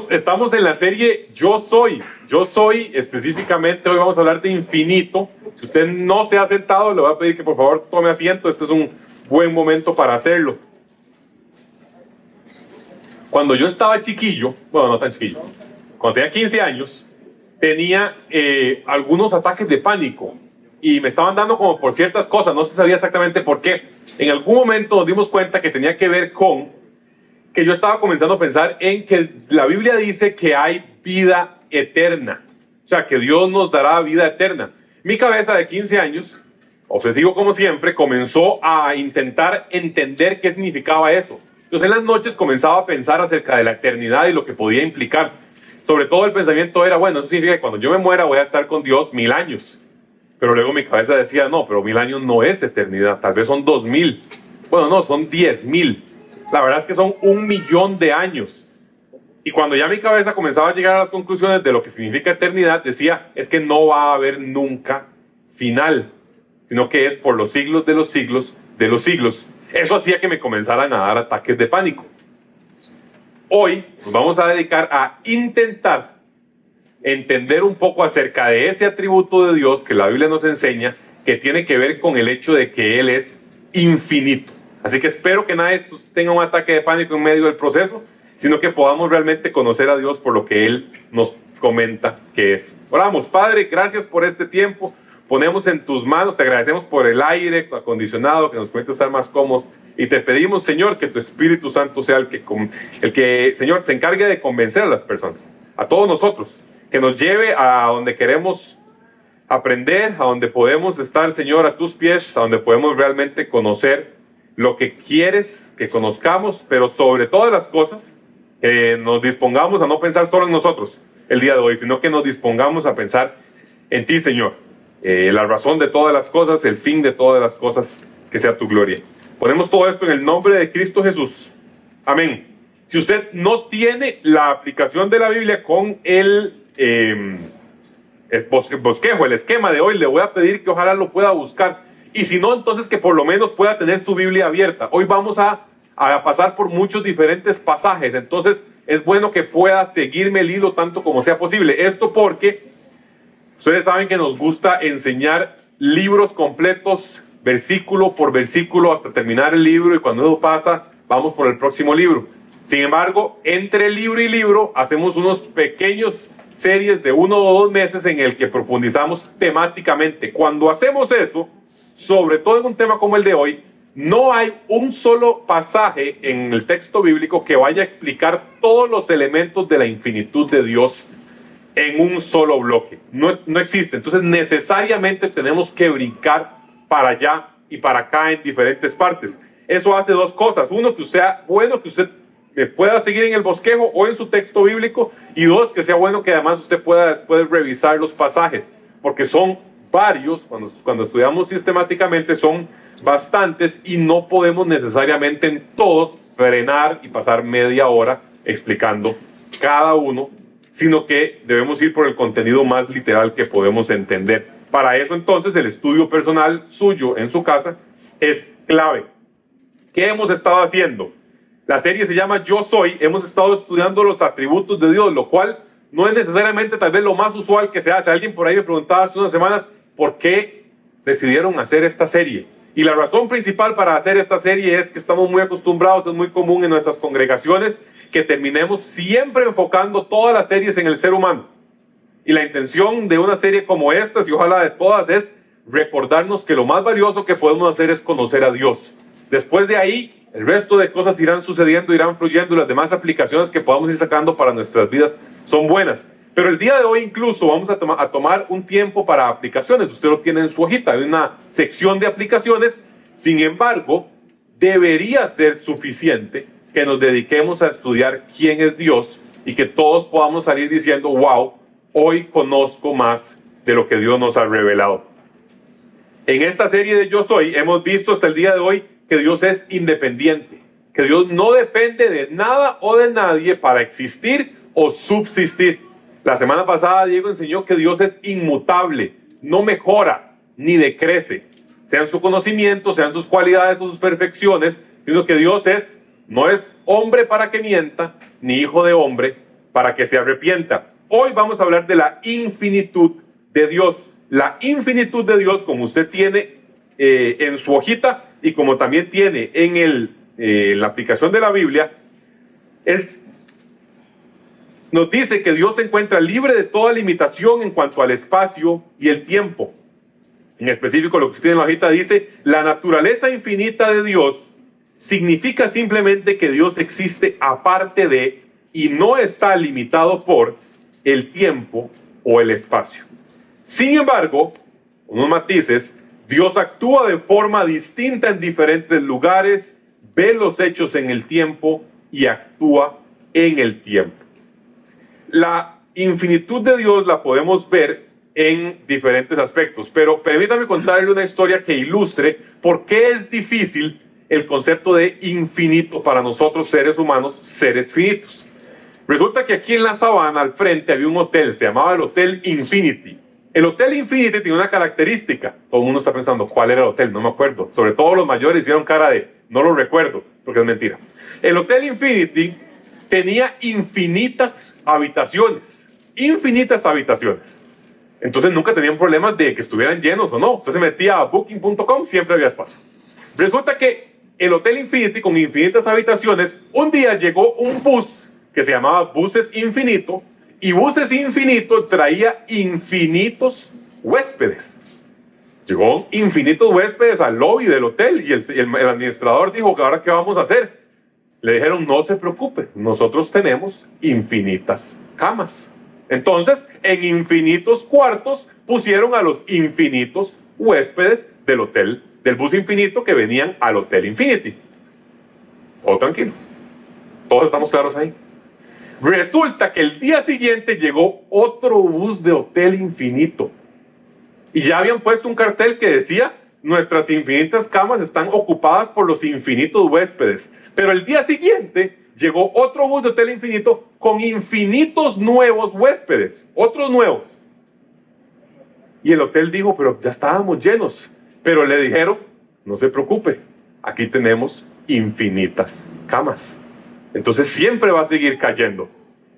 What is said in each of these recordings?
Estamos en la serie Yo Soy. Yo Soy, específicamente, hoy vamos a hablar de infinito. Si usted no se ha sentado, le voy a pedir que por favor tome asiento. Este es un buen momento para hacerlo. Cuando yo estaba chiquillo, bueno, no tan chiquillo, cuando tenía 15 años, tenía algunos ataques de pánico y me estaban dando como por ciertas cosas, no se sabía exactamente por qué. En algún momento nos dimos cuenta que tenía que ver con que yo estaba comenzando a pensar en que la Biblia dice que hay vida eterna, o sea, que Dios nos dará vida eterna. Mi cabeza de 15 años, obsesivo como siempre, comenzó a intentar entender qué significaba eso. Entonces en las noches comenzaba a pensar acerca de la eternidad y lo que podía implicar. Sobre todo el pensamiento era, bueno, eso significa que cuando yo me muera voy a estar con Dios 1000 años. Pero luego mi cabeza decía, no, pero 1000 años no es eternidad, tal vez son 2000. Bueno, no, son 10,000. La verdad es que son 1,000,000 de años. Y cuando ya mi cabeza comenzaba a llegar a las conclusiones de lo que significa eternidad, decía, es que no va a haber nunca final, sino que es por los siglos de los siglos de los siglos. Eso hacía que me comenzaran a dar ataques de pánico. Hoy nos vamos a dedicar a intentar entender un poco acerca de ese atributo de Dios que la Biblia nos enseña, que tiene que ver con el hecho de que Él es infinito. Así que espero que nadie tenga un ataque de pánico en medio del proceso, sino que podamos realmente conocer a Dios por lo que Él nos comenta que es. Oramos. Padre, gracias por este tiempo. Ponemos en tus manos, te agradecemos por el aire acondicionado que nos permite estar más cómodos. Y te pedimos, Señor, que tu Espíritu Santo sea el que, Señor, se encargue de convencer a las personas, a todos nosotros, que nos lleve a donde queremos aprender, a donde podemos estar, Señor, a tus pies, a donde podemos realmente conocer lo que quieres que conozcamos, pero sobre todas las cosas, que nos dispongamos a no pensar solo en nosotros el día de hoy, sino que nos dispongamos a pensar en ti, Señor. La razón de todas las cosas, el fin de todas las cosas, que sea tu gloria. Ponemos todo esto en el nombre de Cristo Jesús. Amén. Si usted no tiene la aplicación de la Biblia con el bosquejo, el esquema de hoy, le voy a pedir que ojalá lo pueda buscar. Y si no, entonces que por lo menos pueda tener su Biblia abierta. Hoy vamos a pasar por muchos diferentes pasajes. Entonces es bueno que pueda seguirme el hilo tanto como sea posible. Esto porque ustedes saben que nos gusta enseñar libros completos, versículo por versículo, hasta terminar el libro, y cuando eso pasa, vamos por el próximo libro. Sin embargo, entre libro y libro, hacemos unos pequeños series de 1 o 2 meses en el que profundizamos temáticamente. Cuando hacemos eso, sobre todo en un tema como el de hoy, no hay un solo pasaje en el texto bíblico que vaya a explicar todos los elementos de la infinitud de Dios en un solo bloque. No existe. Entonces necesariamente tenemos que brincar para allá y para acá en diferentes partes. Eso hace 2 cosas. Uno, que sea bueno que usted pueda seguir en el bosquejo o en su texto bíblico, y 2, que sea bueno que además usted pueda después revisar los pasajes, porque son varios. Cuando estudiamos sistemáticamente son bastantes y no podemos necesariamente en todos frenar y pasar media hora explicando cada uno, sino que debemos ir por el contenido más literal que podemos entender. Para eso entonces el estudio personal suyo en su casa es clave. ¿Qué hemos estado haciendo? La serie se llama Yo Soy. Hemos estado estudiando los atributos de Dios, lo cual no es necesariamente tal vez lo más usual que se hace. Alguien por ahí me preguntaba hace unas semanas por qué decidieron hacer esta serie. Y la razón principal para hacer esta serie es que estamos muy acostumbrados, es muy común en nuestras congregaciones que terminemos siempre enfocando todas las series en el ser humano. Y la intención de una serie como esta, y ojalá de todas, es recordarnos que lo más valioso que podemos hacer es conocer a Dios. Después de ahí, el resto de cosas irán sucediendo, irán fluyendo, y las demás aplicaciones que podamos ir sacando para nuestras vidas son buenas. Pero el día de hoy incluso vamos a tomar un tiempo para aplicaciones. Usted lo tiene en su hojita, hay una sección de aplicaciones. Sin embargo, debería ser suficiente que nos dediquemos a estudiar quién es Dios y que todos podamos salir diciendo, wow, hoy conozco más de lo que Dios nos ha revelado. En esta serie de Yo Soy hemos visto hasta el día de hoy que Dios es independiente, que Dios no depende de nada o de nadie para existir o subsistir. La semana pasada Diego enseñó que Dios es inmutable, no mejora ni decrece, sean su conocimiento, sean sus cualidades o sus perfecciones, sino que Dios no es hombre para que mienta, ni hijo de hombre para que se arrepienta. Hoy vamos a hablar de la infinitud de Dios. La infinitud de Dios, como usted tiene en su hojita y como también tiene en la aplicación de la Biblia, nos dice que Dios se encuentra libre de toda limitación en cuanto al espacio y el tiempo. En específico, lo que usted tiene en la hojita dice: la naturaleza infinita de Dios significa simplemente que Dios existe aparte de y no está limitado por el tiempo o el espacio. Sin embargo, unos matices: Dios actúa de forma distinta en diferentes lugares, ve los hechos en el tiempo y actúa en el tiempo. La infinitud de Dios la podemos ver en diferentes aspectos, pero permítame contarle una historia que ilustre por qué es difícil el concepto de infinito para nosotros seres humanos, seres finitos. Resulta que aquí en la sabana, al frente, había un hotel, se llamaba el Hotel Infinity. El Hotel Infinity tiene una característica. Todo el mundo está pensando, ¿cuál era el hotel? No me acuerdo. Sobre todo los mayores hicieron cara de, no lo recuerdo, porque es mentira. El Hotel Infinity tenía infinitas habitaciones. Infinitas habitaciones. Entonces nunca tenían problemas de que estuvieran llenos o no. Usted se metía a booking.com, siempre había espacio. Resulta que el Hotel Infinity, con infinitas habitaciones, un día llegó un bus que se llamaba Buses Infinito, y Buses Infinito traía infinitos huéspedes. Llegó infinitos huéspedes al lobby del hotel, y el administrador dijo: ¿ahora qué vamos a hacer? Le dijeron: no se preocupe, nosotros tenemos infinitas camas. Entonces, en infinitos cuartos pusieron a los infinitos huéspedes del hotel, del bus infinito, que venían al Hotel Infinity. Todo tranquilo. Todos estamos claros ahí. Resulta que el día siguiente llegó otro bus de Hotel Infinito. Y ya habían puesto un cartel que decía: nuestras infinitas camas están ocupadas por los infinitos huéspedes. Pero el día siguiente llegó otro bus de Hotel Infinito con infinitos nuevos huéspedes. Otros nuevos. Y el hotel dijo: pero ya estábamos llenos. Pero le dijeron: no se preocupe, aquí tenemos infinitas camas. Entonces siempre va a seguir cayendo.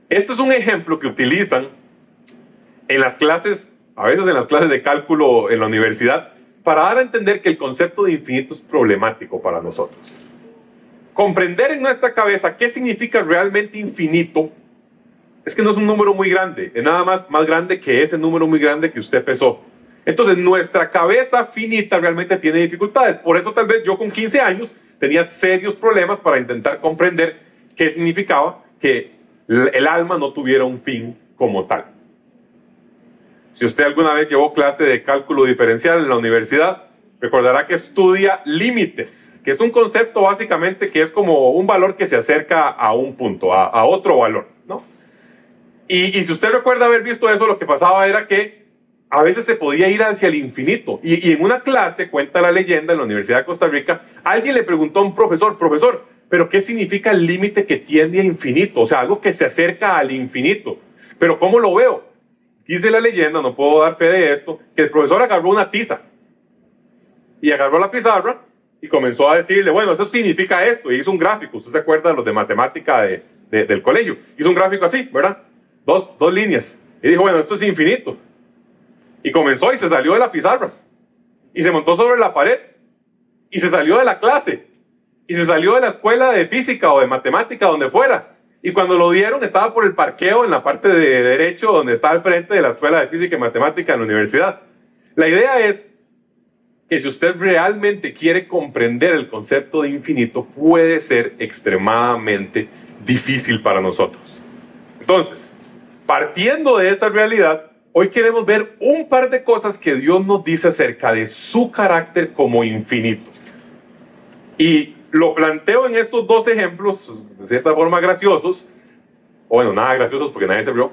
Este es un ejemplo que utilizan en las clases, a veces en las clases de cálculo en la universidad, para dar a entender que el concepto de infinito es problemático para nosotros. Comprender en nuestra cabeza qué significa realmente infinito es que no es un número muy grande, es nada más grande que ese número muy grande que usted pesó. Entonces nuestra cabeza finita realmente tiene dificultades. Por eso tal vez yo con 15 años tenía serios problemas para intentar comprender qué significaba que el alma no tuviera un fin como tal. Si usted alguna vez llevó clase de cálculo diferencial en la universidad, recordará que estudia límites, que es un concepto básicamente que es como un valor que se acerca a un punto, a otro valor, ¿no? Y si usted recuerda haber visto eso, lo que pasaba era que a veces se podía ir hacia el infinito. Y en una clase, cuenta la leyenda, en la Universidad de Costa Rica, alguien le preguntó a un profesor: ¿pero qué significa el límite que tiende a infinito? O sea, algo que se acerca al infinito. ¿Pero cómo lo veo? Dice la leyenda, no puedo dar fe de esto, que el profesor agarró una tiza y agarró la pizarra y comenzó a decirle: bueno, eso significa esto. Y hizo un gráfico. Usted se acuerda de los de matemática del colegio. Hizo un gráfico así, ¿verdad? Dos líneas. Y dijo: bueno, esto es infinito. Y comenzó y se salió de la pizarra. Y se montó sobre la pared. Y se salió de la clase. Y se salió de la escuela de física o de matemática, donde fuera. Y cuando lo dieron, estaba por el parqueo en la parte de derecho, donde está al frente de la escuela de física y matemática en la universidad. La idea es que si usted realmente quiere comprender el concepto de infinito, puede ser extremadamente difícil para nosotros. Entonces, partiendo de esa realidad, hoy queremos ver un par de cosas que Dios nos dice acerca de su carácter como infinito. Y lo planteo en estos dos ejemplos, de cierta forma graciosos, o bueno, nada graciosos porque nadie se rió,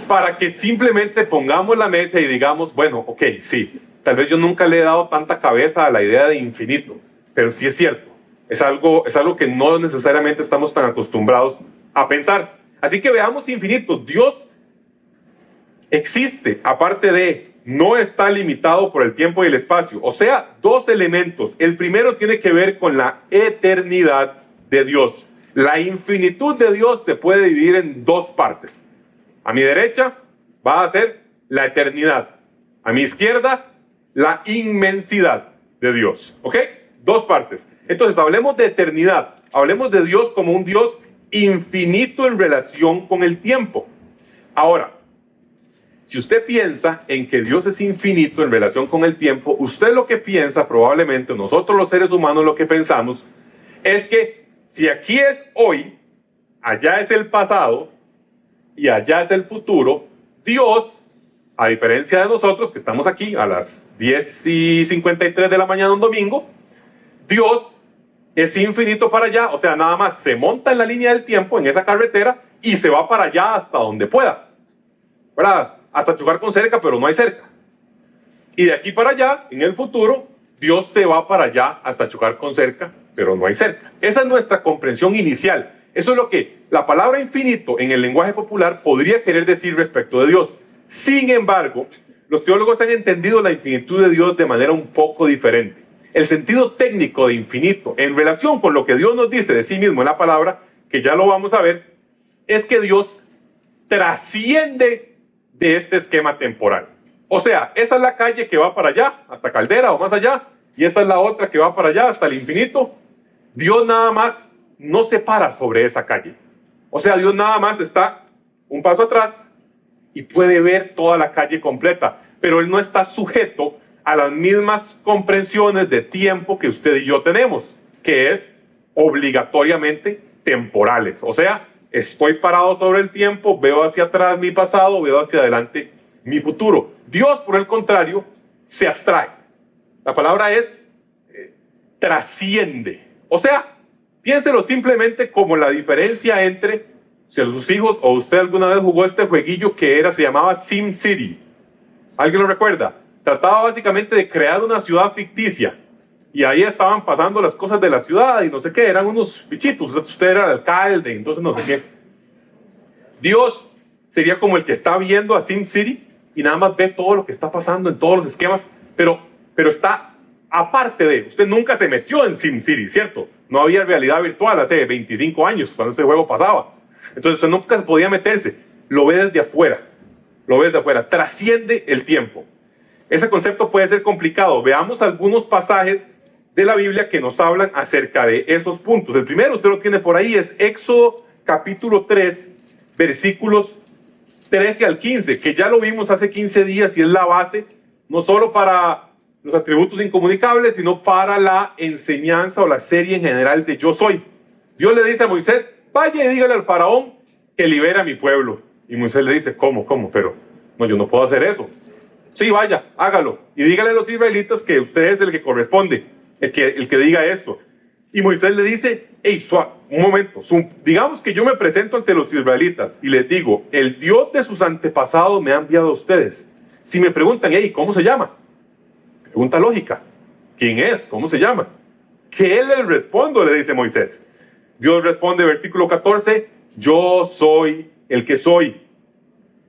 para que simplemente pongamos la mesa y digamos: bueno, ok, sí, tal vez yo nunca le he dado tanta cabeza a la idea de infinito, pero sí es cierto, es algo que no necesariamente estamos tan acostumbrados a pensar. Así que veamos infinito. Dios existe, aparte de, no está limitado por el tiempo y el espacio. O sea, dos elementos. El primero tiene que ver con la eternidad de Dios. La infinitud de Dios se puede dividir en dos partes. A mi derecha va a ser la eternidad. A mi izquierda, la inmensidad de Dios. ¿Ok? Dos partes. Entonces, hablemos de eternidad. Hablemos de Dios como un Dios infinito en relación con el tiempo. Ahora, si usted piensa en que Dios es infinito en relación con el tiempo, usted lo que piensa, probablemente nosotros los seres humanos lo que pensamos, es que si aquí es hoy, allá es el pasado y allá es el futuro, Dios, a diferencia de nosotros que estamos aquí a las 10:53 de la mañana un domingo, Dios es infinito para allá, o sea, nada más se monta en la línea del tiempo, en esa carretera, y se va para allá hasta donde pueda, ¿verdad? Hasta chocar con cerca, pero no hay cerca. Y de aquí para allá, en el futuro, Dios se va para allá hasta chocar con cerca, pero no hay cerca. Esa es nuestra comprensión inicial. Eso es lo que la palabra infinito en el lenguaje popular podría querer decir respecto de Dios. Sin embargo, los teólogos han entendido la infinitud de Dios de manera un poco diferente. El sentido técnico de infinito en relación con lo que Dios nos dice de sí mismo en la palabra, que ya lo vamos a ver, es que Dios trasciende de este esquema temporal. O sea, esa es la calle que va para allá, hasta Caldera o más allá, y esta es la otra que va para allá, hasta el infinito. Dios nada más no se para sobre esa calle. O sea, Dios nada más está un paso atrás y puede ver toda la calle completa, pero Él no está sujeto a las mismas comprensiones de tiempo que usted y yo tenemos, que es obligatoriamente temporales. O sea, estoy parado sobre el tiempo, veo hacia atrás mi pasado, veo hacia adelante mi futuro. Dios, por el contrario, se abstrae. La palabra es trasciende. O sea, piénselo simplemente como la diferencia entre, si sus hijos o usted alguna vez jugó este jueguillo se llamaba SimCity. ¿Alguien lo recuerda? Trataba básicamente de crear una ciudad ficticia. Y ahí estaban pasando las cosas de la ciudad y no sé qué, eran unos bichitos. Usted era el alcalde, entonces no sé qué. Dios sería como el que está viendo a SimCity y nada más ve todo lo que está pasando en todos los esquemas, pero está aparte de. Usted nunca se metió en SimCity, ¿cierto? No había realidad virtual hace 25 años cuando ese juego pasaba. Entonces usted nunca podía meterse. Lo ve desde afuera. Lo ve desde afuera. Trasciende el tiempo. Ese concepto puede ser complicado. Veamos algunos pasajes de la Biblia que nos hablan acerca de esos puntos. El primero, usted lo tiene por ahí, es Éxodo capítulo 3, versículos 13 al 15, que ya lo vimos hace 15 días y es la base, no solo para los atributos incomunicables, sino para la enseñanza o la serie en general de Yo Soy. Dios le dice a Moisés, vaya y dígale al faraón que libere a mi pueblo. Y Moisés le dice, ¿cómo? Pero no, yo no puedo hacer eso. Sí, vaya, hágalo. Y dígale a los israelitas que usted es el que corresponde, el que diga esto. Y Moisés le dice, hey, un momento, digamos que yo me presento ante los israelitas y les digo, el Dios de sus antepasados me ha enviado a ustedes. Si me preguntan, hey, ¿cómo se llama? Pregunta lógica. ¿Quién es? ¿Cómo se llama? ¿Qué les respondo? Le dice Moisés. Dios responde, versículo 14, yo soy el que soy.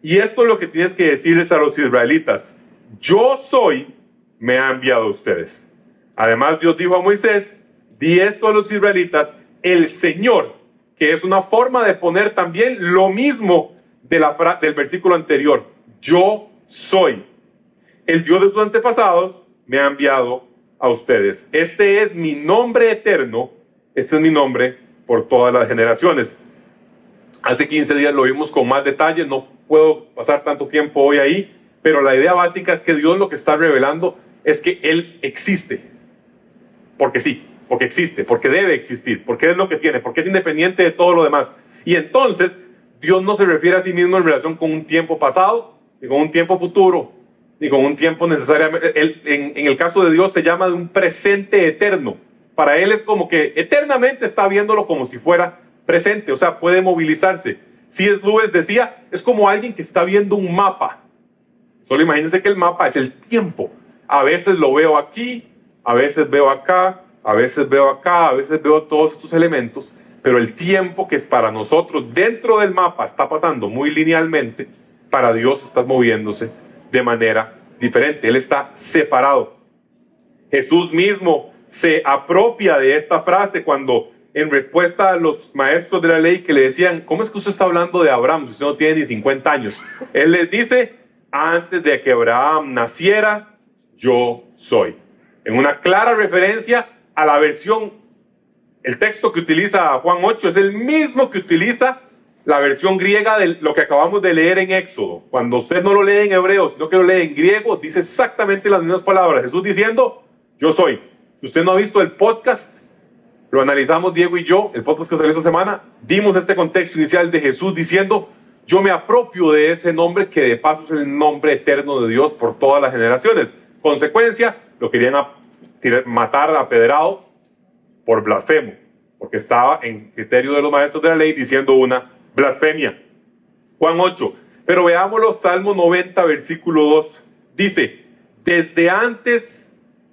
Y esto es lo que tienes que decirles a los israelitas. Yo soy, me ha enviado a ustedes. Además, Dios dijo a Moisés, di esto a los israelitas, el Señor, que es una forma de poner también lo mismo del versículo anterior. Yo soy. El Dios de sus antepasados me ha enviado a ustedes. Este es mi nombre eterno, este es mi nombre por todas las generaciones. Hace 15 días lo vimos con más detalle, no puedo pasar tanto tiempo hoy ahí, pero la idea básica es que Dios lo que está revelando es que Él existe. Porque sí, porque existe, porque debe existir, porque es lo que tiene, porque es independiente de todo lo demás. Y entonces, Dios no se refiere a sí mismo en relación con un tiempo pasado, ni con un tiempo futuro, ni con un tiempo necesariamente. En el caso de Dios se llama de un presente eterno. Para Él es como que eternamente está viéndolo como si fuera presente, o sea, puede movilizarse. C.S. Lewis decía, es como alguien que está viendo un mapa. Solo imagínense que el mapa es el tiempo. A veces lo veo aquí, a veces veo acá, a veces veo acá, a veces veo todos estos elementos, pero el tiempo que es para nosotros dentro del mapa está pasando muy linealmente, para Dios está moviéndose de manera diferente. Él está separado. Jesús mismo se apropia de esta frase cuando en respuesta a los maestros de la ley que le decían, ¿cómo es que usted está hablando de Abraham si usted no tiene ni 50 años? Él les dice, antes de que Abraham naciera, yo soy. En una clara referencia a la versión, el texto que utiliza Juan 8 es el mismo que utiliza la versión griega de lo que acabamos de leer en Éxodo. Cuando usted no lo lee en hebreo, sino que lo lee en griego, dice exactamente las mismas palabras. Jesús diciendo, yo soy. Si usted no ha visto el podcast, lo analizamos Diego y yo, el podcast que salió esta semana, dimos este contexto inicial de Jesús diciendo, yo me apropio de ese nombre que de paso es el nombre eterno de Dios por todas las generaciones. Consecuencia, lo querían matar apedrado por blasfemo, porque estaba en criterio de los maestros de la ley diciendo una blasfemia. Juan 8, pero veámoslo, Salmo 90, versículo 2, dice, desde antes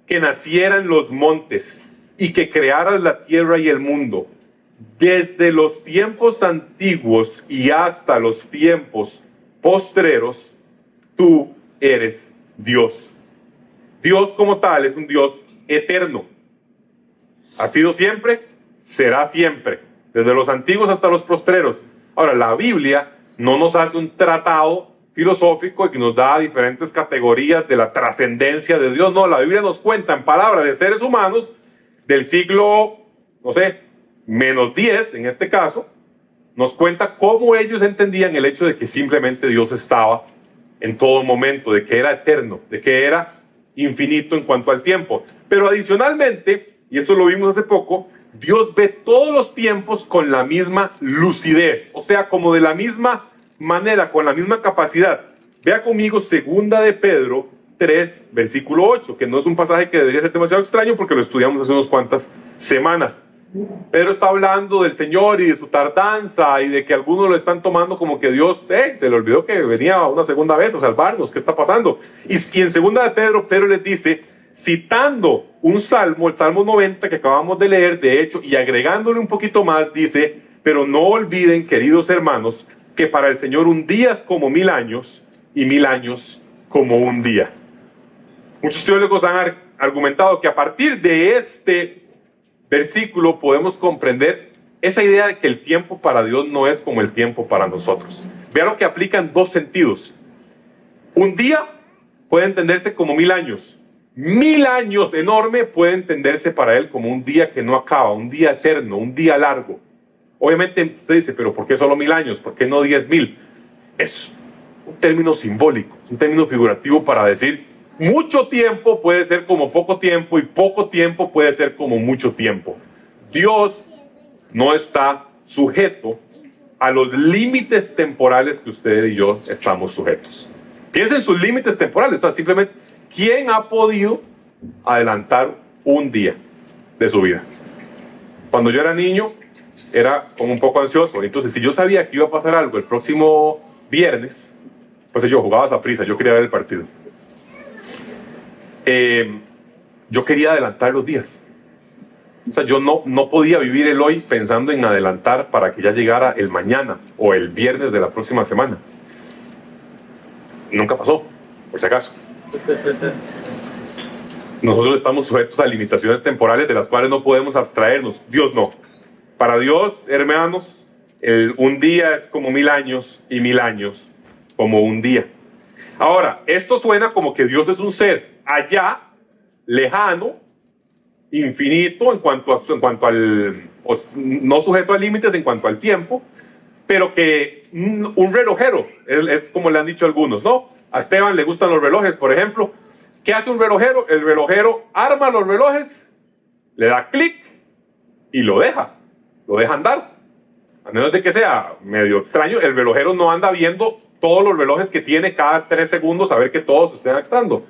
que nacieran los montes y que crearas la tierra y el mundo, desde los tiempos antiguos y hasta los tiempos postreros, tú eres Dios. Dios como tal es un Dios eterno. Ha sido siempre, será siempre, desde los antiguos hasta los postreros. Ahora, la Biblia no nos hace un tratado filosófico y que nos da diferentes categorías de la trascendencia de Dios. No, la Biblia nos cuenta en palabras de seres humanos del siglo, no sé, menos 10 en este caso, nos cuenta cómo ellos entendían el hecho de que simplemente Dios estaba en todo momento, de que era eterno, de que era infinito en cuanto al tiempo. Pero adicionalmente, y esto lo vimos hace poco, Dios ve todos los tiempos con la misma lucidez, o sea, como de la misma manera, con la misma capacidad. Vea conmigo 2 de Pedro 3, versículo 8, que no es un pasaje que debería ser demasiado extraño porque lo estudiamos hace unas cuantas semanas. Pedro está hablando del Señor y de su tardanza y de que algunos lo están tomando como que Dios se le olvidó que venía una segunda vez a salvarnos. ¿Qué está pasando? Y en 2 de Pedro, Pedro les dice, citando un salmo, el Salmo 90 que acabamos de leer, de hecho, y agregándole un poquito más, dice, pero no olviden, queridos hermanos, que para el Señor un día es como 1000 años y 1000 años como un día. Muchos teólogos han argumentado que a partir de este versículo podemos comprender esa idea de que el tiempo para Dios no es como el tiempo para nosotros. Vean lo que aplica en dos sentidos. Un día puede entenderse como 1000 años. 1000 años enorme puede entenderse para él como un día que no acaba, un día eterno, un día largo. Obviamente usted dice, pero ¿por qué solo 1000 años? ¿Por qué no 10.000? Es un término simbólico, un término figurativo para decir mucho tiempo puede ser como poco tiempo y poco tiempo puede ser como mucho tiempo. Dios no está sujeto a los límites temporales que usted y yo estamos sujetos. Piensen en sus límites temporales, o sea, simplemente, ¿quién ha podido adelantar un día de su vida? Cuando yo era niño, era como un poco ansioso. Entonces, si yo sabía que iba a pasar algo el próximo viernes, pues yo jugaba a prisa, yo quería ver el partido. Yo quería adelantar los días. O sea, yo no podía vivir el hoy pensando en adelantar para que ya llegara el mañana o el viernes de la próxima semana. Nunca pasó, por si acaso. Nosotros estamos sujetos a limitaciones temporales de las cuales no podemos abstraernos. Dios no. Para Dios, hermanos, un día es como 1000 años y 1000 años como un día. Ahora, esto suena como que Dios es un ser allá, lejano, infinito en cuanto al no sujeto a límites en cuanto al tiempo, pero que un relojero, es como le han dicho algunos, ¿no? A Esteban le gustan los relojes, por ejemplo. ¿Qué hace un relojero? El relojero arma los relojes, le da clic y lo deja andar. A menos de que sea medio extraño, el relojero no anda viendo todos los relojes que tiene cada 3 segundos a ver que todos estén actuando.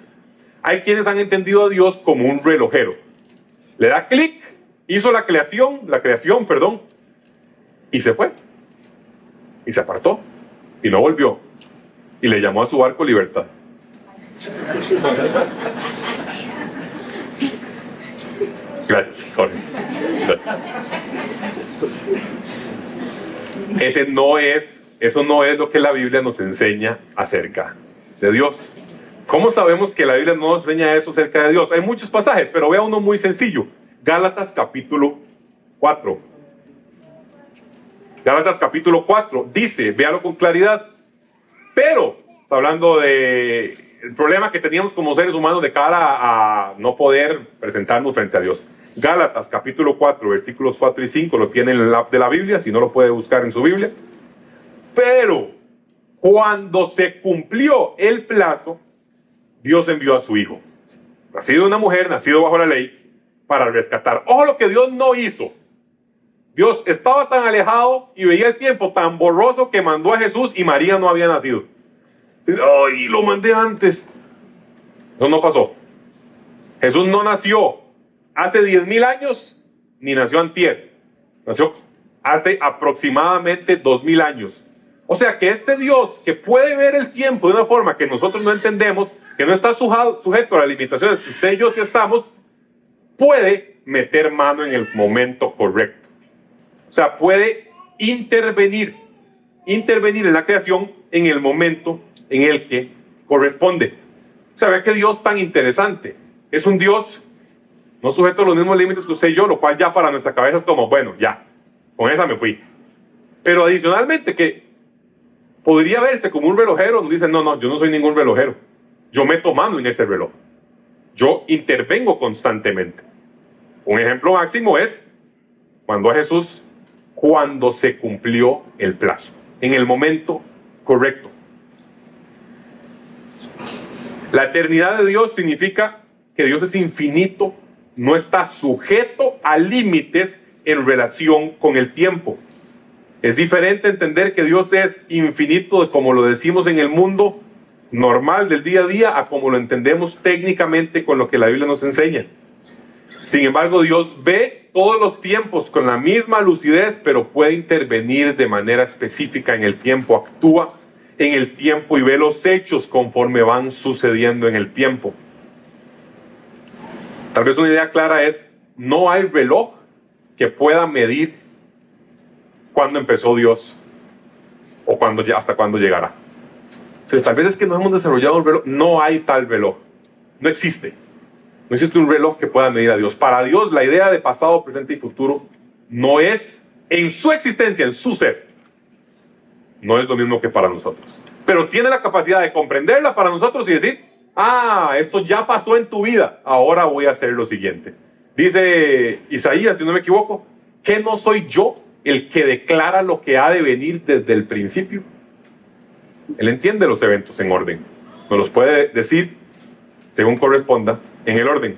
Hay quienes han entendido a Dios como un relojero. Le da clic, hizo la creación, y se fue. Y se apartó. Y no volvió. Y le llamó a su barco Libertad. Gracias, Jorge. Gracias. Eso no es lo que la Biblia nos enseña acerca de Dios. ¿Cómo sabemos que la Biblia no nos enseña eso acerca de Dios? Hay muchos pasajes, pero vea uno muy sencillo. Gálatas capítulo 4. Gálatas capítulo 4 dice, véalo con claridad, pero está hablando de el problema que teníamos como seres humanos de cara a no poder presentarnos frente a Dios. Gálatas capítulo 4, versículos 4 y 5, lo tiene en el app de la Biblia, si no lo puede buscar en su Biblia. Pero cuando se cumplió el plazo, Dios envió a su Hijo, nacido de una mujer, nacido bajo la ley, para rescatar. Ojo lo que Dios no hizo. Dios estaba tan alejado y veía el tiempo tan borroso que mandó a Jesús y María no había nacido. Dice, ¡ay, lo mandé antes! Eso no pasó. Jesús no nació hace 10,000 años, ni nació antier. Nació hace aproximadamente 2,000 años. O sea que este Dios que puede ver el tiempo de una forma que nosotros no entendemos, que no está sujeto a las limitaciones que usted y yo sí estamos, puede meter mano en el momento correcto. O sea, puede intervenir en la creación en el momento en el que corresponde. O sea, ve que Dios tan interesante. Es un Dios no sujeto a los mismos límites que usted y yo, lo cual ya para nuestra cabeza es como, bueno, ya, con esa me fui. Pero adicionalmente que podría verse como un relojero, nos dice, no, yo no soy ningún relojero. Yo meto mano en ese reloj. Yo intervengo constantemente. Un ejemplo máximo es mandó a Jesús cuando se cumplió el plazo, en el momento correcto. La eternidad de Dios significa que Dios es infinito, no está sujeto a límites en relación con el tiempo. Es diferente entender que Dios es infinito, como lo decimos en el mundo normal del día a día, a como lo entendemos técnicamente con lo que la Biblia nos enseña. Sin embargo, Dios ve todos los tiempos con la misma lucidez, pero puede intervenir de manera específica en el tiempo, actúa en el tiempo y ve los hechos conforme van sucediendo en el tiempo. Tal vez una idea clara es, no hay reloj que pueda medir cuándo empezó Dios o hasta cuándo llegará. Entonces, tal vez es que no hemos desarrollado un reloj, no hay tal reloj, no existe. No existe un reloj que pueda medir a Dios. Para Dios, la idea de pasado, presente y futuro no es, en su existencia, en su ser, no es lo mismo que para nosotros. Pero tiene la capacidad de comprenderla para nosotros y decir, esto ya pasó en tu vida, ahora voy a hacer lo siguiente. Dice Isaías, si no me equivoco, ¿que no soy yo el que declara lo que ha de venir desde el principio? Él entiende los eventos en orden. Nos los puede decir según corresponda en el orden.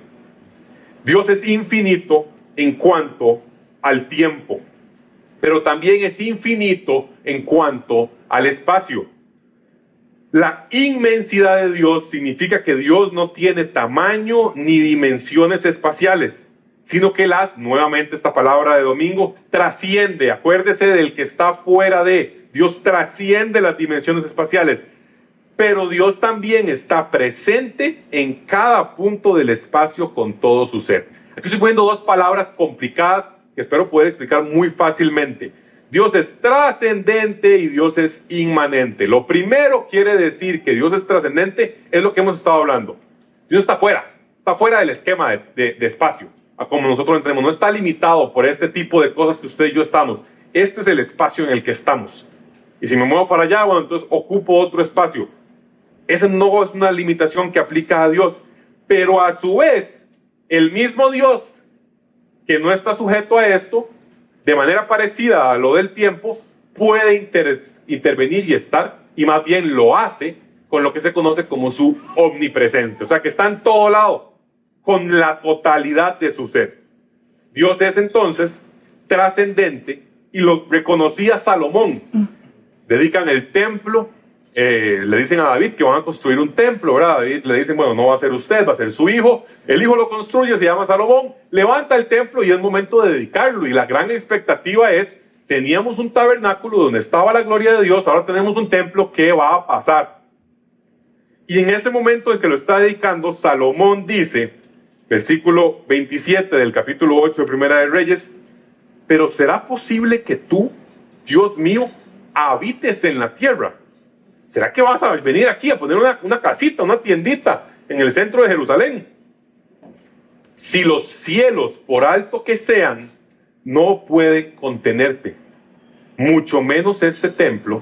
Dios es infinito en cuanto al tiempo, pero también es infinito en cuanto al espacio. La inmensidad de Dios significa que Dios no tiene tamaño ni dimensiones espaciales, sino que nuevamente esta palabra de domingo, trasciende. Acuérdese del que está fuera de. Dios trasciende las dimensiones espaciales. Pero Dios también está presente en cada punto del espacio con todo su ser. Aquí estoy poniendo dos palabras complicadas que espero poder explicar muy fácilmente. Dios es trascendente y Dios es inmanente. Lo primero quiere decir que Dios es trascendente, es lo que hemos estado hablando. Dios está fuera del esquema de espacio, como nosotros lo entendemos. No está limitado por este tipo de cosas que usted y yo estamos. Este es el espacio en el que estamos. Y si me muevo para allá, bueno, entonces ocupo otro espacio. Esa no es una limitación que aplica a Dios, pero a su vez, el mismo Dios que no está sujeto a esto, de manera parecida a lo del tiempo, puede intervenir y estar, y más bien lo hace con lo que se conoce como su omnipresencia. O sea, que está en todo lado, con la totalidad de su ser. Dios es entonces trascendente, y lo reconocía Salomón. Dedican el templo. Le dicen a David que van a construir un templo, ¿verdad? David le dicen, bueno, no va a ser usted, va a ser su hijo. El hijo lo construye, se llama Salomón, levanta el templo y es momento de dedicarlo. Y la gran expectativa es, teníamos un tabernáculo donde estaba la gloria de Dios, ahora tenemos un templo, ¿qué va a pasar? Y en ese momento en que lo está dedicando, Salomón dice, versículo 27 del capítulo 8 de Primera de Reyes, pero ¿será posible que tú, Dios mío, habites en la tierra? ¿Será que vas a venir aquí a poner una casita, una tiendita en el centro de Jerusalén? Si los cielos, por alto que sean, no pueden contenerte, mucho menos este templo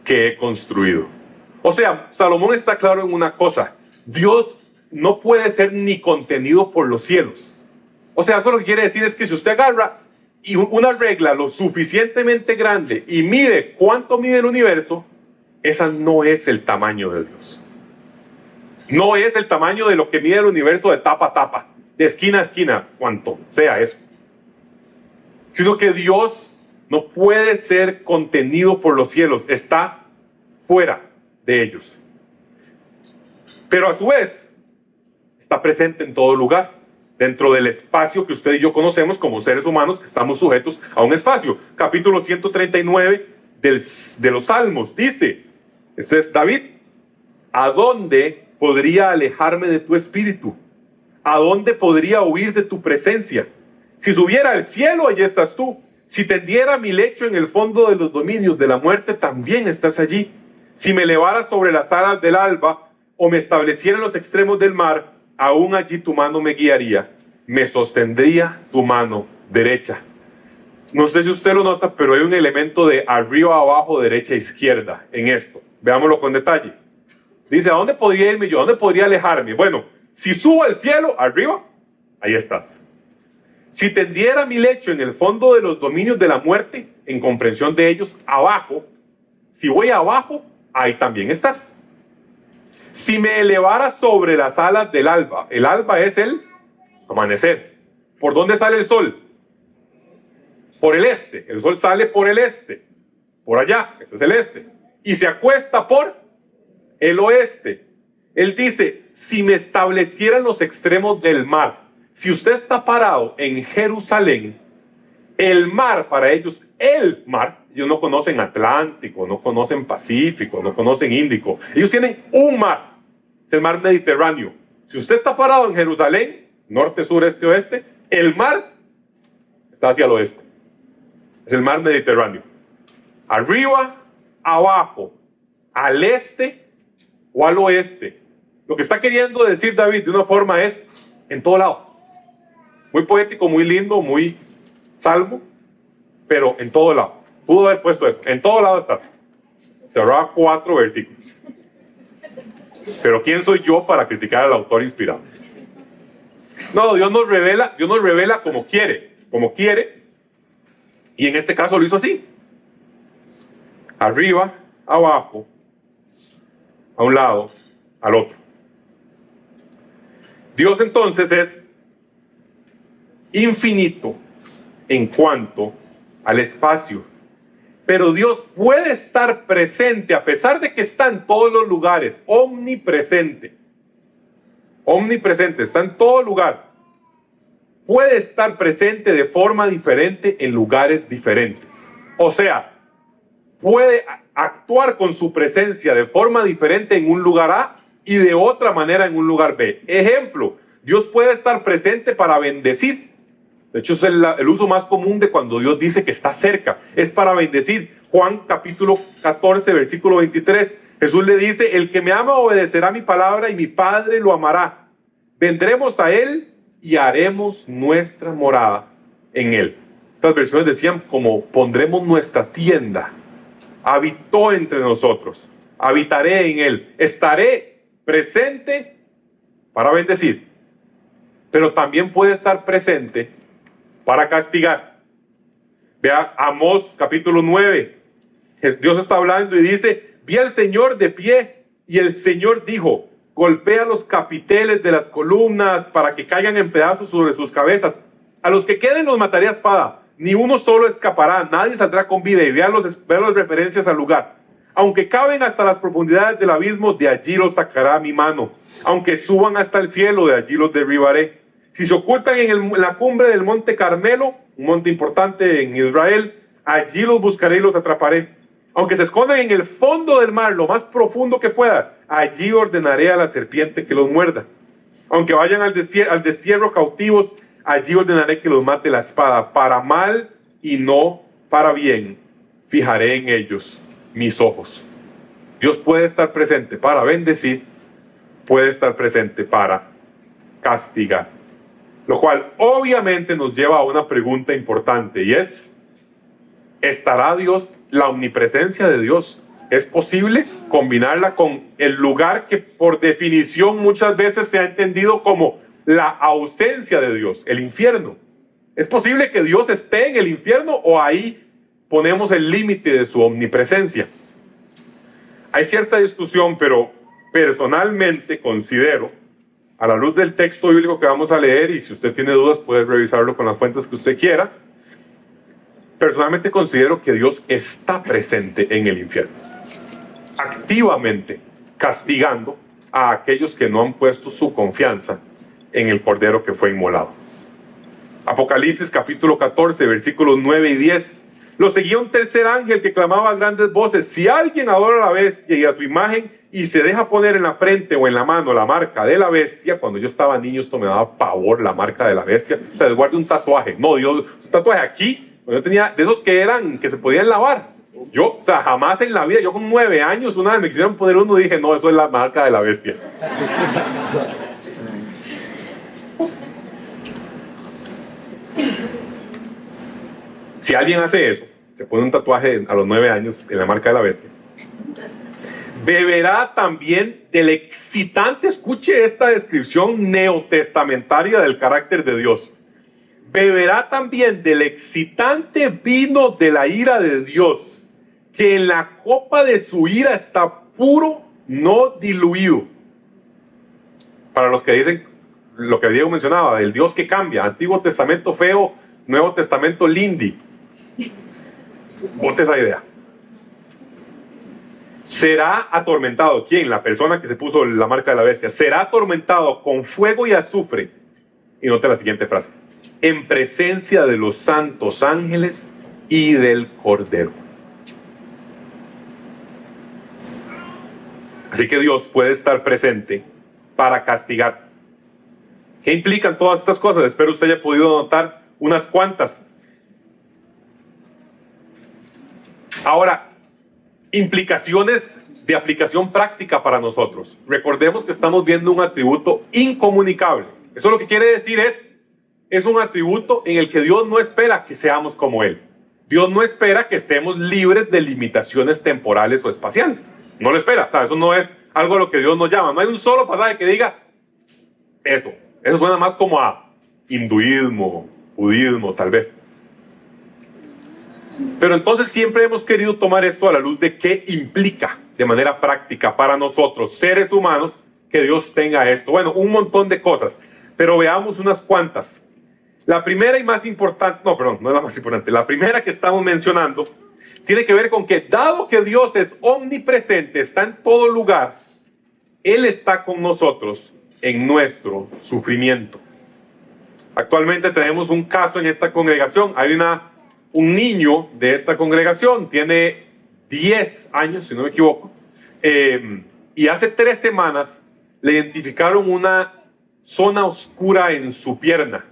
que he construido. O sea, Salomón está claro en una cosa: Dios no puede ser ni contenido por los cielos. O sea, eso lo que quiere decir es que si usted agarra y una regla lo suficientemente grande y mide cuánto mide el universo, esa no es el tamaño de Dios. No es el tamaño de lo que mide el universo de tapa a tapa, de esquina a esquina, cuanto sea eso. Sino que Dios no puede ser contenido por los cielos, está fuera de ellos. Pero a su vez, está presente en todo lugar, dentro del espacio que usted y yo conocemos como seres humanos, que estamos sujetos a un espacio. Capítulo 139 de los Salmos dice, ese es David: ¿a dónde podría alejarme de tu espíritu? ¿A dónde podría huir de tu presencia? Si subiera al cielo, allí estás tú. Si tendiera mi lecho en el fondo de los dominios de la muerte, también estás allí. Si me elevara sobre las alas del alba o me estableciera en los extremos del mar, aún allí tu mano me guiaría, me sostendría tu mano derecha. No sé si usted lo nota, pero hay un elemento de arriba, abajo, derecha, izquierda en esto. Veámoslo con detalle. Dice, ¿a dónde podría irme yo? ¿A dónde podría alejarme? Bueno, si subo al cielo, arriba, ahí estás. Si tendiera mi lecho en el fondo de los dominios de la muerte, en comprensión de ellos, abajo, si voy abajo, ahí también estás. Si me elevara sobre las alas del alba, el alba es el amanecer. ¿Por dónde sale el sol? Por el este. El sol sale por el este. Por allá, ese es el este. Y se acuesta por el oeste. Él dice, si me estableciera en los extremos del mar. Si usted está parado en Jerusalén, el mar para ellos, el mar, ellos no conocen Atlántico, no conocen Pacífico, no conocen Índico. Ellos tienen un mar, es el mar Mediterráneo. Si usted está parado en Jerusalén, norte, sur, este, oeste, el mar está hacia el oeste. Es el mar Mediterráneo. Arriba, abajo, al este o al oeste. Lo que está queriendo decir David de una forma es en todo lado. Muy poético, muy lindo, muy salmo, pero en todo lado. Pudo haber puesto eso. En todo lado estás. Se ahorraba 4 versículos. Pero ¿quién soy yo para criticar al autor inspirado? No, Dios nos revela como quiere. Y en este caso lo hizo así. Arriba, abajo, a un lado, al otro. Dios entonces es infinito en cuanto al espacio. Pero Dios puede estar presente a pesar de que está en todos los lugares, omnipresente. Omnipresente, está en todo lugar. Puede estar presente de forma diferente en lugares diferentes. O sea, puede actuar con su presencia de forma diferente en un lugar A y de otra manera en un lugar B. Ejemplo, Dios puede estar presente para bendecir. De hecho, es el uso más común de cuando Dios dice que está cerca. Es para bendecir. Juan capítulo 14, versículo 23. Jesús le dice, el que me ama obedecerá mi palabra y mi Padre lo amará. Vendremos a él y haremos nuestra morada en él. Estas versiones decían como pondremos nuestra tienda. Habitó entre nosotros. Habitaré en él. Estaré presente para bendecir. Pero también puede estar presente para castigar. Vea Amós capítulo 9. Dios está hablando y dice, vi al Señor de pie y el Señor dijo, golpea los capiteles de las columnas para que caigan en pedazos sobre sus cabezas. A los que queden los mataré a espada. Ni uno solo escapará, nadie saldrá con vida. Y vean las referencias al lugar. Aunque caben hasta las profundidades del abismo, de allí los sacará mi mano. Aunque suban hasta el cielo, de allí los derribaré. Si se ocultan en la cumbre del monte Carmelo, un monte importante en Israel, allí los buscaré y los atraparé. Aunque se escondan en el fondo del mar, lo más profundo que pueda, allí ordenaré a la serpiente que los muerda. Aunque vayan al destierro cautivos, allí ordenaré que los mate la espada. Para mal y no para bien, fijaré en ellos mis ojos. Dios puede estar presente para bendecir, puede estar presente para castigar. Lo cual obviamente nos lleva a una pregunta importante y es, ¿estará Dios la omnipresencia de Dios. Es posible combinarla con el lugar que por definición muchas veces se ha entendido como la ausencia de Dios, el infierno. ¿Es posible que Dios esté en el infierno o ahí ponemos el límite de su omnipresencia? Hay cierta discusión, pero personalmente considero, a la luz del texto bíblico que vamos a leer, y si usted tiene dudas puede revisarlo con las fuentes que usted quiera, personalmente considero que Dios está presente en el infierno, activamente castigando a aquellos que no han puesto su confianza en el Cordero que fue inmolado. Apocalipsis capítulo 14, versículos 9 y 10. Lo seguía un tercer ángel que clamaba a grandes voces: si alguien adora a la bestia y a su imagen y se deja poner en la frente o en la mano la marca de la bestia. Cuando yo estaba niño esto me daba pavor, la marca de la bestia. O sea, desguarde un tatuaje. No, Dios, un tatuaje aquí. Yo tenía de esos que se podían lavar. Yo, o sea, jamás en la vida, yo con 9 años, una vez me quisieron poner uno y dije, no, eso es la marca de la bestia. Si alguien hace eso, se pone un tatuaje a los 9 años en la marca de la bestia, beberá también del excitante, escuche esta descripción neotestamentaria del carácter de Dios, beberá también del excitante vino de la ira de Dios, que en la copa de su ira está puro, no diluido. Para los que dicen lo que Diego mencionaba, del Dios que cambia, Antiguo Testamento feo, Nuevo Testamento lindy. Bote esa idea. Será atormentado. ¿Quién? La persona que se puso la marca de la bestia. Será atormentado con fuego y azufre. Y note la siguiente frase: en presencia de los santos ángeles y del Cordero. Así que Dios puede estar presente para castigar. ¿Qué implican todas estas cosas? Espero usted haya podido notar unas cuantas. Ahora, implicaciones de aplicación práctica para nosotros. Recordemos que estamos viendo un atributo incomunicable. Eso lo que quiere decir es un atributo en el que Dios no espera que seamos como Él. Dios no espera que estemos libres de limitaciones temporales o espaciales. No lo espera. O sea, eso no es algo a lo que Dios nos llama. No hay un solo pasaje que diga eso. Eso suena más como a hinduismo, budismo, tal vez. Pero entonces siempre hemos querido tomar esto a la luz de qué implica de manera práctica para nosotros, seres humanos, que Dios tenga esto. Bueno, un montón de cosas, pero veamos unas cuantas. La primera y más importante, no es la más importante, la primera que estamos mencionando tiene que ver con que dado que Dios es omnipresente, está en todo lugar, Él está con nosotros en nuestro sufrimiento. Actualmente tenemos un caso en esta congregación. Hay un niño de esta congregación, tiene 10 años, si no me equivoco, y hace 3 semanas le identificaron una zona oscura en su pierna.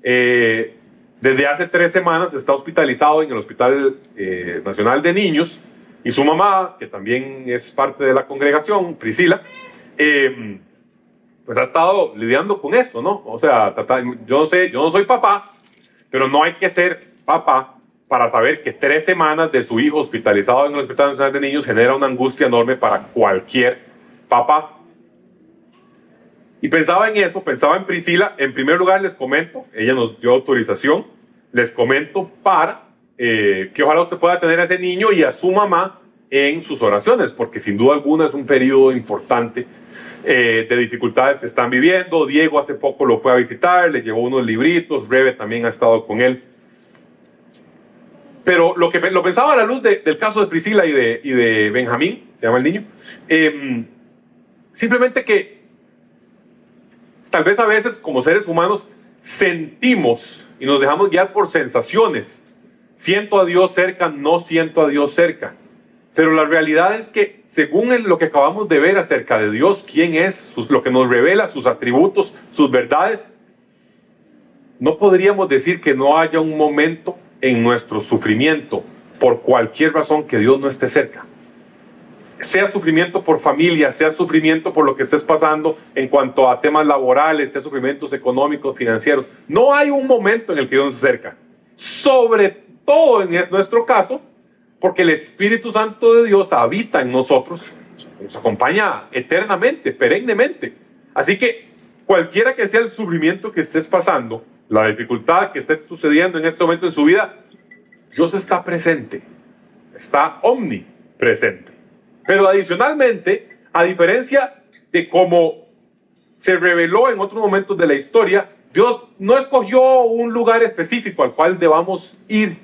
Desde hace 3 semanas está hospitalizado en el Hospital Nacional de Niños, y su mamá, que también es parte de la congregación, Priscila, pues ha estado lidiando con esto, ¿no? O sea, yo no soy papá, pero no hay que ser papá para saber que 3 semanas de su hijo hospitalizado en el Hospital Nacional de Niños genera una angustia enorme para cualquier papá. Y pensaba en eso, pensaba en Priscila. En primer lugar les comento, ella nos dio autorización, les comento para que ojalá usted pueda tener a ese niño y a su mamá en sus oraciones, porque sin duda alguna es un periodo importante de dificultades que están viviendo. Diego hace poco lo fue a visitar, le llevó unos libritos, Rebe también ha estado con él. Pero lo pensaba a la luz del caso de Priscila y de Benjamín, se llama el niño, simplemente que tal vez a veces como seres humanos sentimos y nos dejamos guiar por sensaciones. Siento a Dios cerca, no siento a Dios cerca. Pero la realidad es que según lo que acabamos de ver acerca de Dios, quién es, lo que nos revela, sus atributos, sus verdades, no podríamos decir que no haya un momento en nuestro sufrimiento por cualquier razón que Dios no esté cerca. Sea sufrimiento por familia, sea sufrimiento por lo que estés pasando en cuanto a temas laborales, sea sufrimientos económicos, financieros. No hay un momento en el que Dios no se acerca. Sobre todo en nuestro caso, porque el Espíritu Santo de Dios habita en nosotros, nos acompaña eternamente, perennemente. Así que cualquiera que sea el sufrimiento que estés pasando, la dificultad que esté sucediendo en este momento en su vida, Dios está presente, está omnipresente. Pero adicionalmente, a diferencia de cómo se reveló en otros momentos de la historia, Dios no escogió un lugar específico al cual debamos ir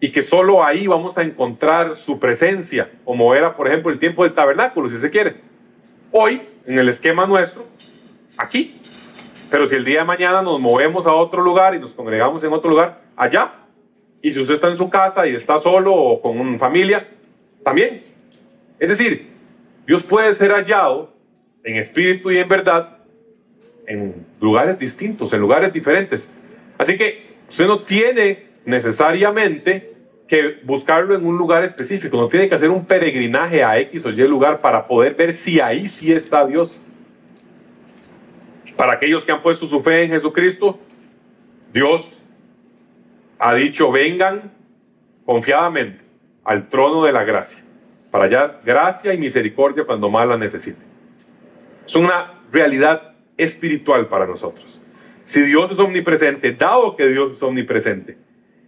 y que solo ahí vamos a encontrar su presencia, como era, por ejemplo, el tiempo del tabernáculo, si se quiere. Hoy, en el esquema nuestro, aquí. Pero si el día de mañana nos movemos a otro lugar y nos congregamos en otro lugar, allá, y si usted está en su casa y está solo o con una familia, también. Es decir, Dios puede ser hallado en espíritu y en verdad en lugares distintos, en lugares diferentes. Así que usted no tiene necesariamente que buscarlo en un lugar específico, no tiene que hacer un peregrinaje a X o Y lugar para poder ver si ahí sí está Dios. Para aquellos que han puesto su fe en Jesucristo, Dios ha dicho: vengan confiadamente al trono de la gracia, para hallar gracia y misericordia cuando más la necesiten. Es una realidad espiritual para nosotros. Si Dios es omnipresente, dado que Dios es omnipresente,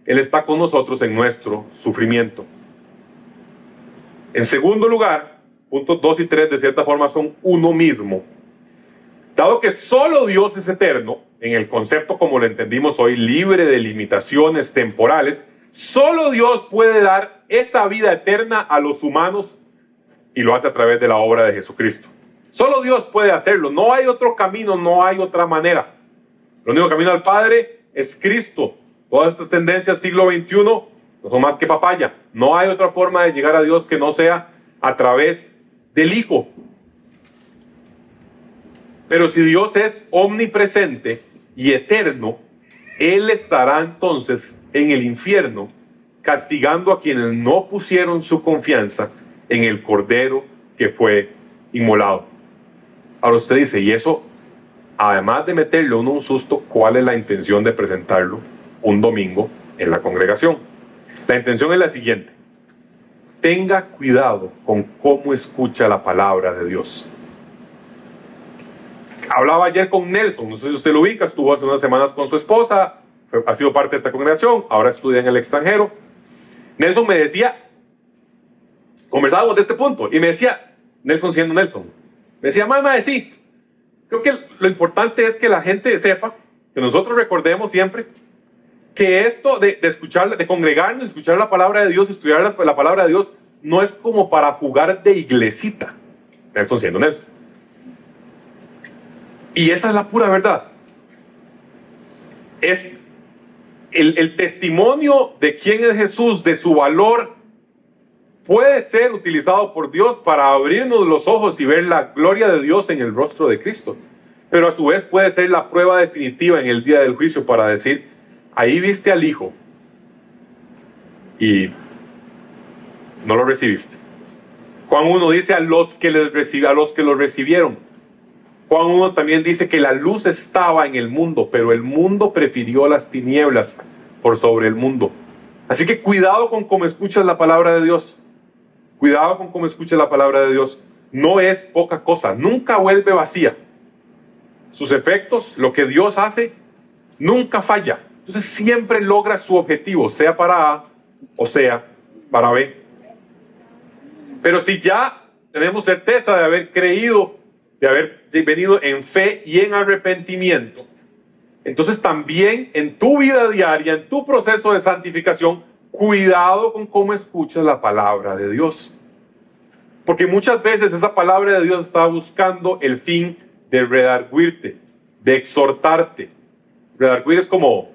Él está con nosotros en nuestro sufrimiento. En segundo lugar, puntos 2 y 3 de cierta forma son uno mismo. Dado que solo Dios es eterno, en el concepto como lo entendimos hoy, libre de limitaciones temporales, solo Dios puede dar esa vida eterna a los humanos y lo hace a través de la obra de Jesucristo. Solo Dios puede hacerlo, no hay otro camino, no hay otra manera. El único camino al Padre es Cristo. Todas estas tendencias siglo XXI no son más que papaya. No hay otra forma de llegar a Dios que no sea a través del Hijo. Pero si Dios es omnipresente y eterno, Él estará entonces en el infierno castigando a quienes no pusieron su confianza en el Cordero que fue inmolado. Ahora usted dice, y eso, además de meterle a uno un susto, ¿cuál es la intención de presentarlo un domingo en la congregación? La intención es la siguiente: tenga cuidado con cómo escucha la palabra de Dios. Hablaba ayer con Nelson, no sé si usted lo ubica, estuvo hace unas semanas con su esposa, ha sido parte de esta congregación, ahora estudia en el extranjero. Nelson me decía, conversábamos de este punto, y me decía, Nelson siendo Nelson, me decía: mamá, sí, creo que lo importante es que la gente sepa, que nosotros recordemos siempre, que esto de escuchar, de congregarnos, escuchar la palabra de Dios, estudiar la palabra de Dios, no es como para jugar de iglesita. Nelson siendo Nelson. Y esa es la pura verdad. Es el testimonio de quién es Jesús, de su valor, puede ser utilizado por Dios para abrirnos los ojos y ver la gloria de Dios en el rostro de Cristo. Pero a su vez puede ser la prueba definitiva en el día del juicio para decir: ahí viste al Hijo y no lo recibiste. Juan 1 dice a los que lo recibieron. Juan 1 también dice que la luz estaba en el mundo, pero el mundo prefirió las tinieblas por sobre el mundo. Así que cuidado con cómo escuchas la palabra de Dios. Cuidado con cómo escuchas la palabra de Dios. No es poca cosa, nunca vuelve vacía. Sus efectos, lo que Dios hace, nunca falla. Entonces siempre logra su objetivo, sea para A o sea para B. Pero si ya tenemos certeza de haber creído, de haber venido en fe y en arrepentimiento, entonces también en tu vida diaria, en tu proceso de santificación, cuidado con cómo escuchas la palabra de Dios. Porque muchas veces esa palabra de Dios está buscando el fin de redarguirte, de exhortarte. Redarguir es como,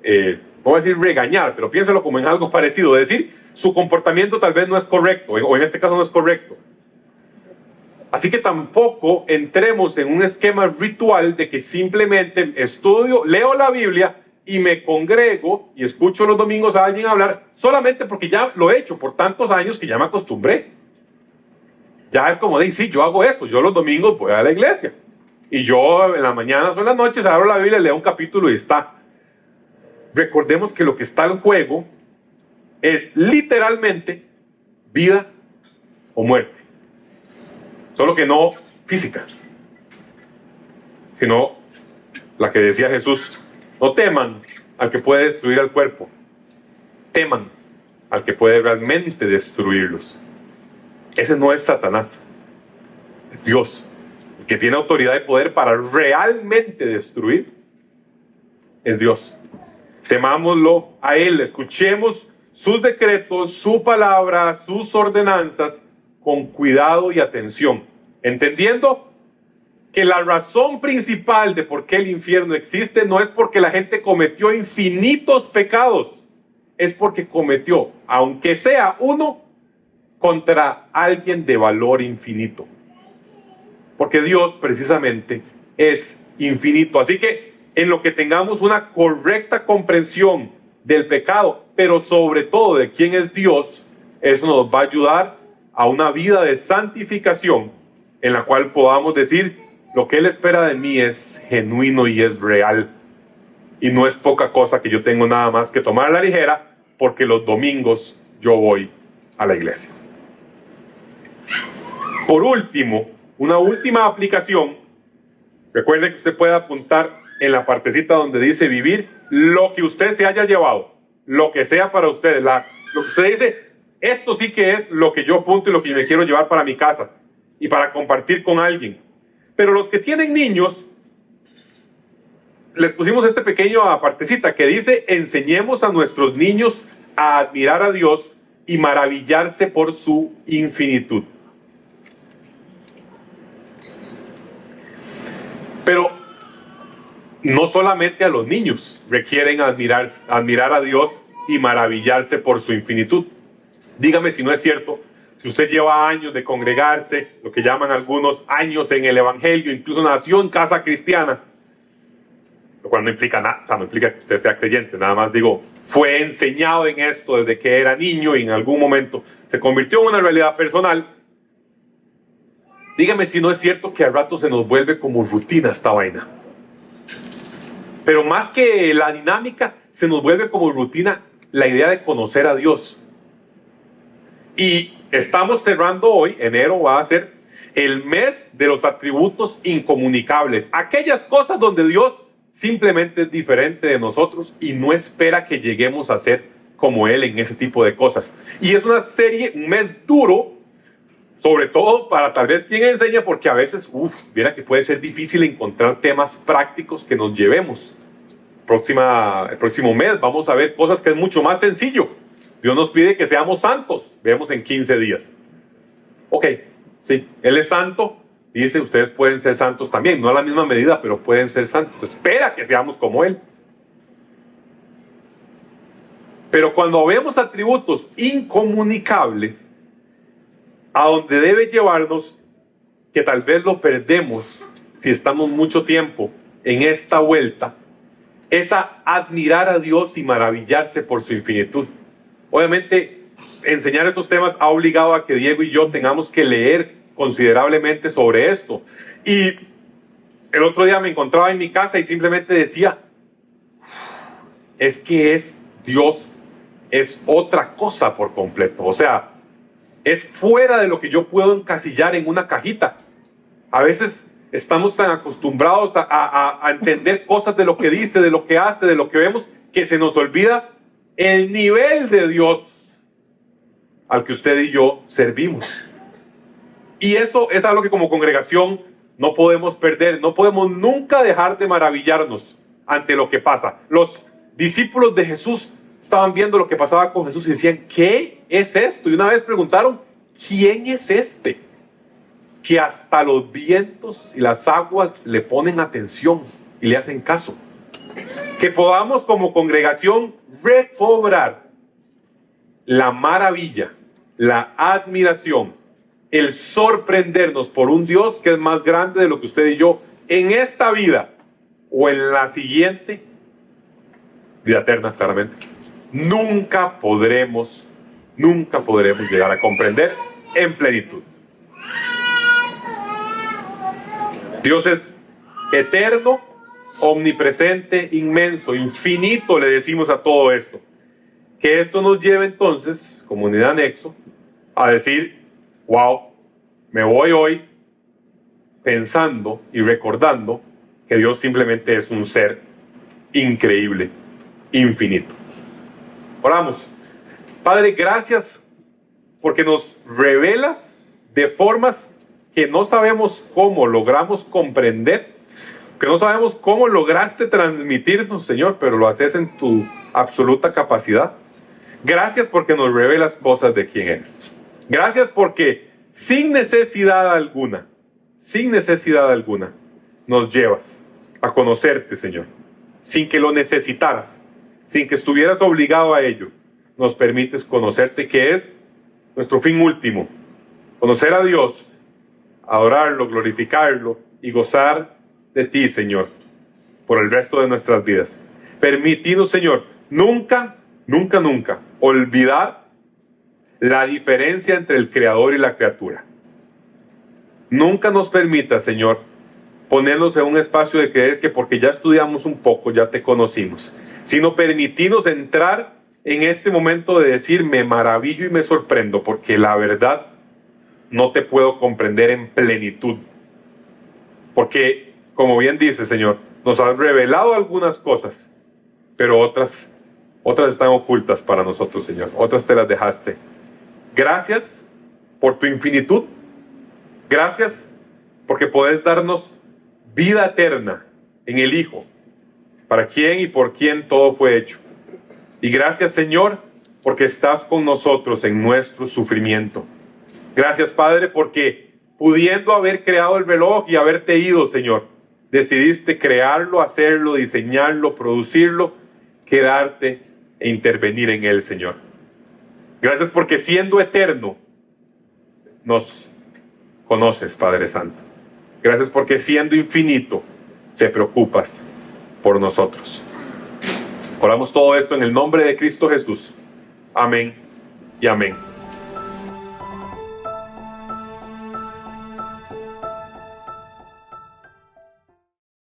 no voy a decir regañar, pero piénsalo como en algo parecido, es decir, su comportamiento tal vez no es correcto, o en este caso no es correcto. Así que tampoco entremos en un esquema ritual de que simplemente estudio, leo la Biblia y me congrego y escucho los domingos a alguien hablar solamente porque ya lo he hecho por tantos años que ya me acostumbré. Ya es como de, sí, yo hago eso, yo los domingos voy a la iglesia y yo en las mañanas o en las noches abro la Biblia, leo un capítulo y está. Recordemos que lo que está en juego es literalmente vida o muerte. Solo que no física, sino la que decía Jesús: no teman al que puede destruir el cuerpo, teman al que puede realmente destruirlos. Ese no es Satanás, es Dios, el que tiene autoridad y poder para realmente destruir. Es Dios. Temámoslo a Él, escuchemos sus decretos, su palabra, sus ordenanzas con cuidado y atención, entendiendo que la razón principal de por qué el infierno existe no es porque la gente cometió infinitos pecados, es porque cometió, aunque sea uno, contra alguien de valor infinito. Porque Dios precisamente es infinito. Así que en lo que tengamos una correcta comprensión del pecado, pero sobre todo de quién es Dios, eso nos va a ayudar a una vida de santificación en la cual podamos decir: lo que Él espera de mí es genuino y es real. Y no es poca cosa que yo tengo nada más que tomar a la ligera porque los domingos yo voy a la iglesia. Por último, una última aplicación. Recuerde que usted puede apuntar en la partecita donde dice vivir lo que usted se haya llevado, lo que sea para usted, lo que usted dice: esto sí que es lo que yo apunto y lo que me quiero llevar para mi casa y para compartir con alguien. Pero los que tienen niños, les pusimos este pequeño partecita que dice: enseñemos a nuestros niños a admirar a Dios y maravillarse por su infinitud. Pero no solamente a los niños requieren admirar a Dios y maravillarse por su infinitud. Dígame si no es cierto. Si usted lleva años de congregarse, lo que llaman algunos años en el Evangelio, incluso nació en casa cristiana, lo cual no implica nada, o sea, no implica que usted sea creyente, nada más digo, fue enseñado en esto desde que era niño y en algún momento se convirtió en una realidad personal. Dígame si no es cierto que al rato se nos vuelve como rutina esta vaina. Pero más que la dinámica, se nos vuelve como rutina la idea de conocer a Dios. Y estamos cerrando hoy, enero va a ser el mes de los atributos incomunicables. Aquellas cosas donde Dios simplemente es diferente de nosotros y no espera que lleguemos a ser como Él en ese tipo de cosas. Y es una serie, un mes duro, sobre todo para tal vez quien enseña, porque a veces, viera que puede ser difícil encontrar temas prácticos que nos llevemos. El próximo mes vamos a ver cosas que es mucho más sencillo. Dios nos pide que seamos santos. Vemos en 15 días. Ok, sí, Él es santo. Dice, ustedes pueden ser santos también. No a la misma medida, pero pueden ser santos. Espera que seamos como Él. Pero cuando vemos atributos incomunicables, a donde debe llevarnos, que tal vez lo perdemos si estamos mucho tiempo en esta vuelta, es a admirar a Dios y maravillarse por su infinitud. Obviamente, enseñar estos temas ha obligado a que Diego y yo tengamos que leer considerablemente sobre esto. Y el otro día me encontraba en mi casa y simplemente decía: es que Dios es otra cosa por completo. O sea, es fuera de lo que yo puedo encasillar en una cajita. A veces estamos tan acostumbrados a entender cosas de lo que dice, de lo que hace, de lo que vemos, que se nos olvida el nivel de Dios al que usted y yo servimos. Y eso es algo que como congregación no podemos perder. No podemos nunca dejar de maravillarnos ante lo que pasa. Los discípulos de Jesús estaban viendo lo que pasaba con Jesús y decían: ¿qué es esto? Y una vez preguntaron: ¿quién es este? Que hasta los vientos y las aguas le ponen atención y le hacen caso. Que podamos como congregación recobrar la maravilla, la admiración, el sorprendernos por un Dios que es más grande de lo que usted y yo en esta vida o en la siguiente, vida eterna claramente, nunca podremos llegar a comprender en plenitud. Dios es eterno, omnipresente, inmenso, infinito, le decimos a todo esto. Que esto nos lleve entonces, comunidad Nexo, a decir, wow, me voy hoy pensando y recordando que Dios simplemente es un ser increíble, infinito. Oramos. Padre, gracias porque nos revelas de formas que no sabemos cómo logramos comprender, que no sabemos cómo lograste transmitirnos, Señor, pero lo haces en tu absoluta capacidad. Gracias porque nos revelas cosas de quién eres. Gracias porque sin necesidad alguna, nos llevas a conocerte, Señor, sin que lo necesitaras, sin que estuvieras obligado a ello. Nos permites conocerte, que es nuestro fin último, conocer a Dios, adorarlo, glorificarlo y gozar de ti, Señor, por el resto de nuestras vidas. Permitinos, Señor, nunca olvidar la diferencia entre el Creador y la criatura. Nunca nos permita, Señor, ponernos en un espacio de creer que porque ya estudiamos un poco, ya te conocimos, sino permitirnos entrar en este momento de decir, me maravillo y me sorprendo, porque la verdad no te puedo comprender en plenitud. Porque, como bien dice, Señor, nos has revelado algunas cosas, pero otras están ocultas para nosotros, Señor. Otras te las dejaste. Gracias por tu infinitud. Gracias porque podés darnos vida eterna en el Hijo, para quien y por quien todo fue hecho. Y gracias, Señor, porque estás con nosotros en nuestro sufrimiento. Gracias, Padre, porque pudiendo haber creado el reloj y haberte ido, Señor, decidiste crearlo, hacerlo, diseñarlo, producirlo, quedarte e intervenir en él, Señor. Gracias porque siendo eterno, nos conoces, Padre Santo. Gracias porque siendo infinito, te preocupas por nosotros. Oramos todo esto en el nombre de Cristo Jesús. Amén y amén.